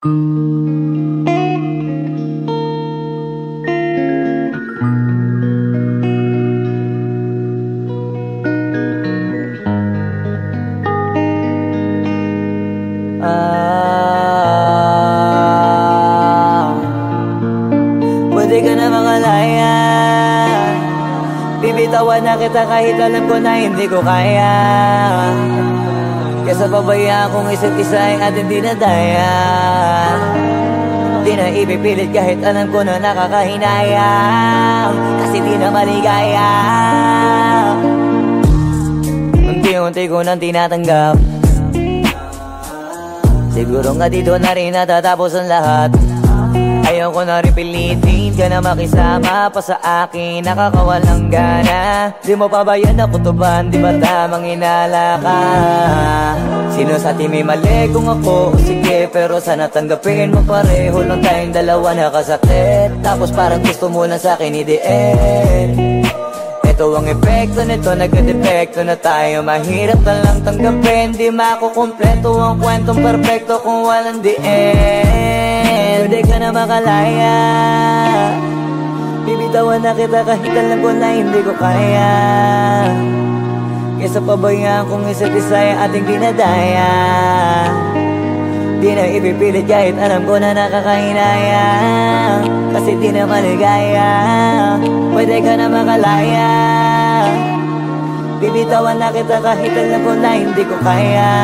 Pwede ka na makalaya, bibitawan na kita kahit alam ko na hindi ko kaya. Kesa pabayaan kung isa't isa ay ating dinadaya. Di na ipipilit kahit alam ko na nakakahinayang, kasi di na maligaya. Unti-unti ko nang tinatanggap, siguro nga dito na rin natatapos ang lahat. Ayaw ko na rin pilitin ka na makisama pa sa akin, nakakawalang gana. Di mo pa ba yan nakutuban, di ba tamang inala ka? Sino sa atin may mali kung ako o sige, pero sana tanggapin mo pareho lang tayong dalawa nakasakit. Tapos parang gusto mo na sa akin i-end. Ito ang epekto nito, nagka-depekto na tayo. Mahirap na lang tanggapin, di makukumpleto ang kwentong perfecto kung walang the end. Pwede ka na makalaya, bibitawan na kita kahit alam ko na hindi ko kaya. Kesa pabayaan kung isa't isa ay ating dinadaya. Di na ipipilit kahit alam ko na nakakahinaya, kasi di na maligaya. Pwede ka na makalaya, bibitawan na kita kahit alam ko na hindi ko kaya.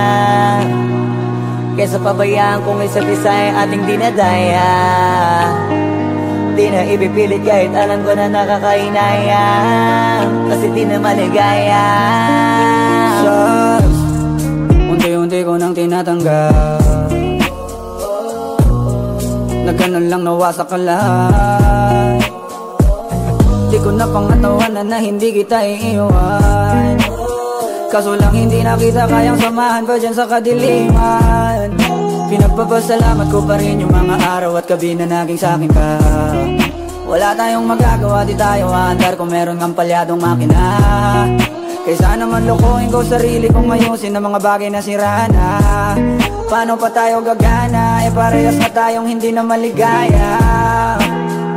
Kesa pabayaan kung isa't isa ay ating dinadaya. Di na ipipilit kahit alam ko na nakakahinaya, kasi di na maligaya. Shucks, unti-unti ko nang tinatanggap, na ganun lang nawasak ka lahat. Di ko na pangatawanan na hindi kita iiwan, kaso lang hindi na kita kayang samahan pa dyan sa kadiliman. Pinagpapasalamat ko pa rin yung mga araw at gabi na naging sa'kin ka. Wala tayong magagawa, di tayo aandar kung meron kang palyadong makina. Kaysa naman lokohin ko sarili kong ayusin ang mga bagay na sira na. Paano pa tayo gagana, parehas na tayong hindi na maligaya.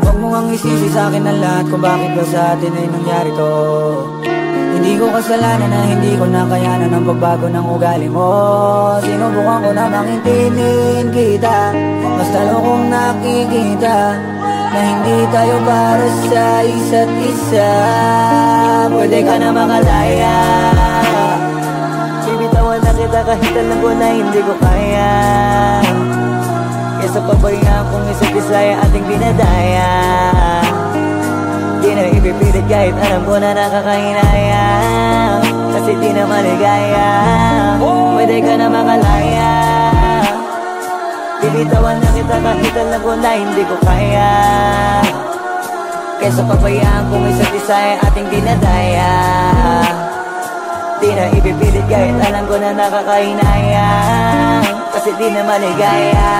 Huwag mo ngang isisi sa'kin ang lahat kung bakit ba sa atin ay nangyari to. Hindi ko kasalanan na hindi ko nakayanan ang pagbago ng ugali mo. Sinubukan ko na mangintinin kita, basta lokong nakikita na hindi tayo para sa isa't isa. Pwede ka na makalaya, bibitawan na kita kahit alam ko na hindi ko kaya. Kesa pabayaan kung isa't isa ay ating dinadaya. Di na ipipilit kahit alam ko na nakakahinaya, kasi di na maligaya. Pwede ka na makalaya, bibitawan na kita kahit alam ko na hindi ko kaya. Kesa pabayaan kung isa't isa ay ating dinadaya. Di na ipipilit kahit alam ko na nakakahinaya, kasi di na maligaya.